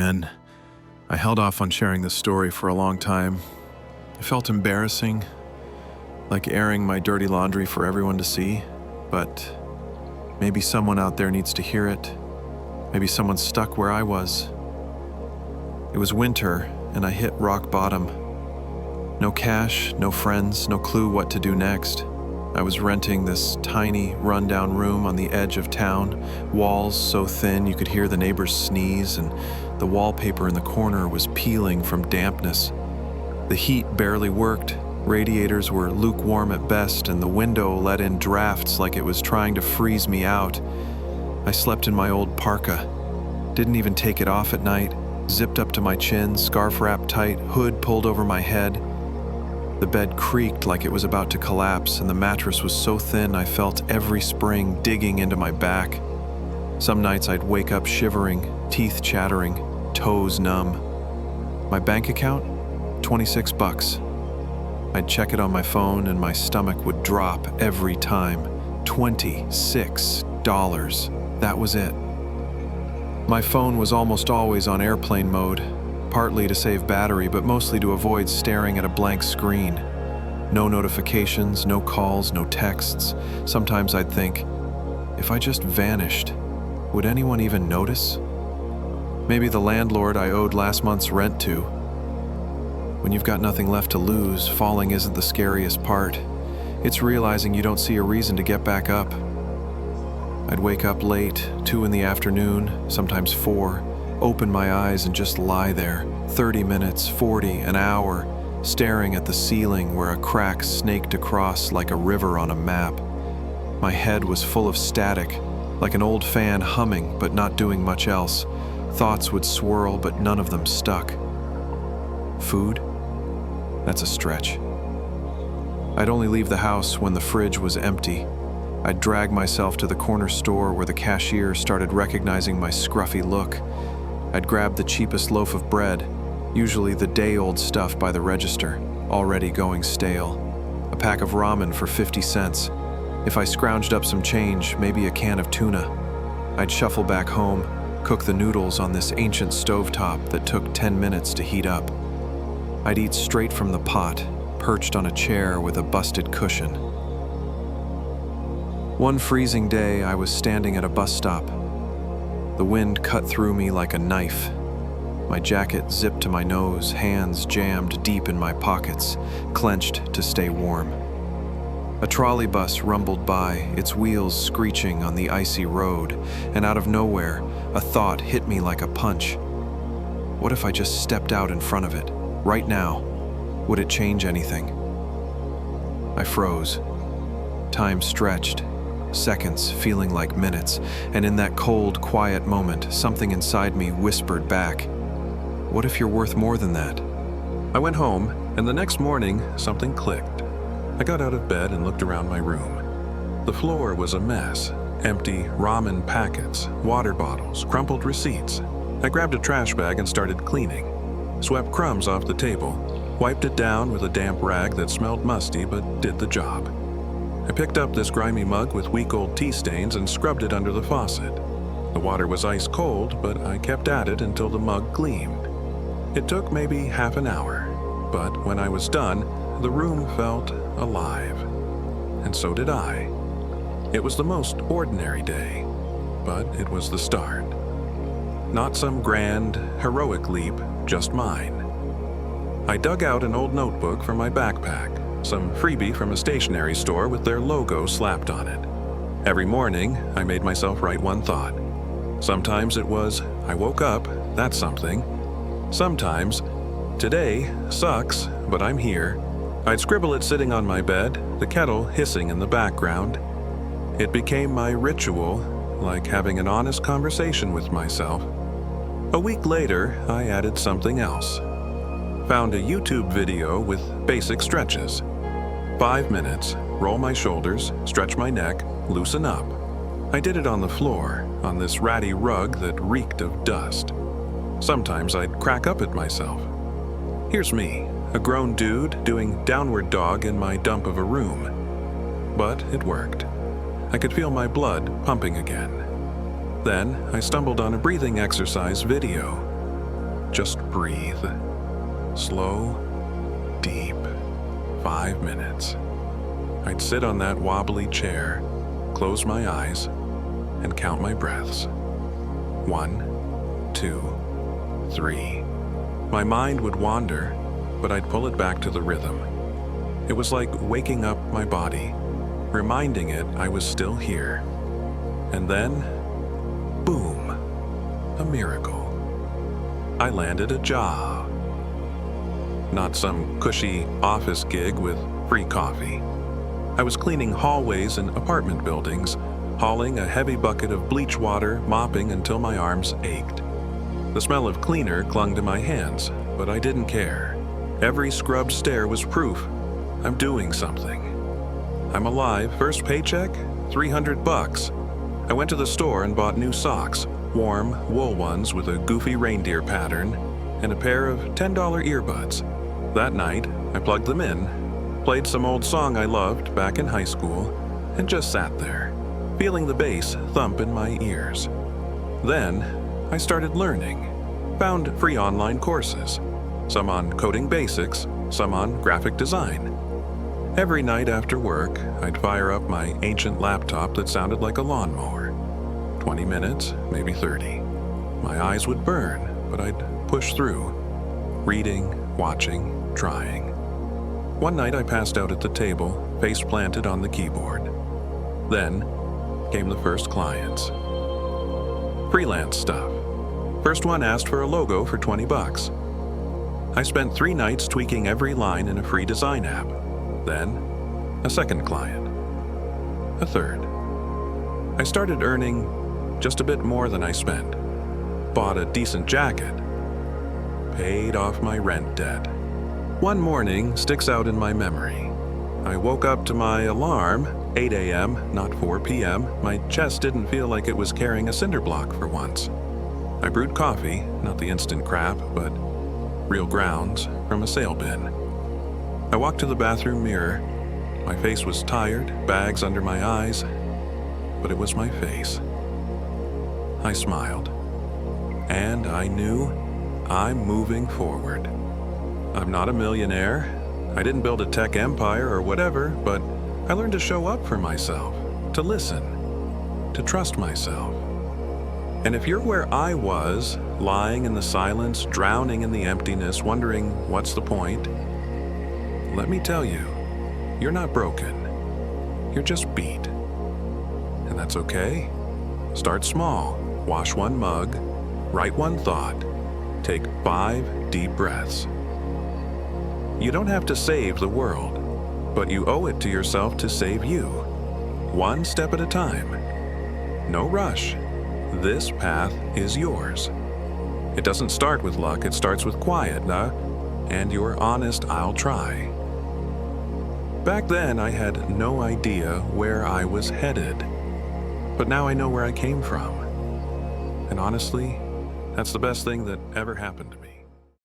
man. I held off on sharing this story for a long time. It felt embarrassing, like airing my dirty laundry for everyone to see, but maybe someone out there needs to hear it. Maybe someone's stuck where I was. It was winter, and I hit rock bottom. No cash, no friends, no clue what to do next. I was renting this tiny, rundown room on the edge of town, walls so thin you could hear the neighbors sneeze, and the wallpaper in the corner was peeling from dampness. The heat barely worked, radiators were lukewarm at best, and the window let in drafts like it was trying to freeze me out. I slept in my old parka, didn't even take it off at night, zipped up to my chin, scarf wrapped tight, hood pulled over my head. The bed creaked like it was about to collapse, and the mattress was so thin I felt every spring digging into my back. Some nights I'd wake up shivering, teeth chattering, toes numb. My bank account? $26. I'd check it on my phone and my stomach would drop every time. $26. That was it. My phone was almost always on airplane mode, partly to save battery, but mostly to avoid staring at a blank screen. No notifications, no calls, no texts. Sometimes I'd think, if I just vanished, would anyone even notice? Maybe the landlord I owed last month's rent to. When you've got nothing left to lose, falling isn't the scariest part. It's realizing you don't see a reason to get back up. I'd wake up late, 2 in the afternoon, sometimes 4, open my eyes and just lie there, 30 minutes, 40, an hour, staring at the ceiling where a crack snaked across like a river on a map. My head was full of static, like an old fan humming but not doing much else. Thoughts would swirl, but none of them stuck. Food? That's a stretch. I'd only leave the house when the fridge was empty. I'd drag myself to the corner store where the cashier started recognizing my scruffy look. I'd grab the cheapest loaf of bread, usually the day-old stuff by the register, already going stale. A pack of ramen for 50 cents. If I scrounged up some change, maybe a can of tuna. I'd shuffle back home, cook the noodles on this ancient stovetop that took 10 minutes to heat up. I'd eat straight from the pot, perched on a chair with a busted cushion. One freezing day, I was standing at a bus stop. The wind cut through me like a knife. My jacket zipped to my nose, hands jammed deep in my pockets, clenched to stay warm. A trolley bus rumbled by, its wheels screeching on the icy road, and out of nowhere, a thought hit me like a punch. What if I just stepped out in front of it, right now? Would it change anything? I froze. Time stretched. Seconds feeling like minutes, and in that cold, quiet moment, something inside me whispered back, what if you're worth more than that? I went home, and the next morning, something clicked. I got out of bed and looked around my room. The floor was a mess. Empty ramen packets, water bottles, crumpled receipts. I grabbed a trash bag and started cleaning. Swept crumbs off the table, wiped it down with a damp rag that smelled musty but did the job. I picked up this grimy mug with week-old tea stains and scrubbed it under the faucet. The water was ice cold, but I kept at it until the mug gleamed. It took maybe half an hour, but when I was done, the room felt alive. And so did I. It was the most ordinary day, but it was the start. Not some grand, heroic leap, just mine. I dug out an old notebook from my backpack, some freebie from a stationery store with their logo slapped on it. Every morning, I made myself write one thought. Sometimes it was, I woke up, that's something. Sometimes, today sucks, but I'm here. I'd scribble it sitting on my bed, the kettle hissing in the background. It became my ritual, like having an honest conversation with myself. A week later, I added something else. Found a YouTube video with basic stretches. 5 minutes, roll my shoulders, stretch my neck, loosen up. I did it on the floor, on this ratty rug that reeked of dust. Sometimes I'd crack up at myself. Here's me, a grown dude doing downward dog in my dump of a room. But it worked. I could feel my blood pumping again. Then I stumbled on a breathing exercise video. Just breathe. Slow, deep. 5 minutes. I'd sit on that wobbly chair, close my eyes, and count my breaths. 1, 2, 3. My mind would wander, but I'd pull it back to the rhythm. It was like waking up my body, reminding it I was still here. And then, boom, a miracle. I landed a job. Not some cushy office gig with free coffee. I was cleaning hallways in apartment buildings, hauling a heavy bucket of bleach water, mopping until my arms ached. The smell of cleaner clung to my hands, but I didn't care. Every scrubbed stair was proof I'm doing something. I'm alive. First paycheck? $300. I went to the store and bought new socks, warm, wool ones with a goofy reindeer pattern, and a pair of $10 earbuds. That night, I plugged them in, played some old song I loved back in high school, and just sat there, feeling the bass thump in my ears. Then, I started learning. Found free online courses, some on coding basics, some on graphic design. Every night after work, I'd fire up my ancient laptop that sounded like a lawnmower. 20 minutes, maybe 30. My eyes would burn, but I'd push through. Reading, watching, trying. One night I passed out at the table, face planted on the keyboard. Then came the first clients. Freelance stuff. First one asked for a logo for $20. I spent 3 nights tweaking every line in a free design app. Then, a second client. A third. I started earning just a bit more than I spent. Bought a decent jacket. Paid off my rent debt. One morning sticks out in my memory. I woke up to my alarm, 8 a.m., not 4 p.m. My chest didn't feel like it was carrying a cinder block for once. I brewed coffee, not the instant crap, but real grounds, from a sale bin. I walked to the bathroom mirror. My face was tired, bags under my eyes, but it was my face. I smiled, and I knew I'm moving forward. I'm not a millionaire. I didn't build a tech empire or whatever, but I learned to show up for myself, to listen, to trust myself. And if you're where I was, lying in the silence, drowning in the emptiness, wondering what's the point, let me tell you, you're not broken. You're just beat. And that's okay. Start small. Wash one mug. Write one thought. Take 5 deep breaths. You don't have to save the world, but you owe it to yourself to save you. One step at a time. No rush. This path is yours. It doesn't start with luck, it starts with quiet, and your honest "I'll try." Back then, I had no idea where I was headed, but now I know where I came from. And honestly, that's the best thing that ever happened to me.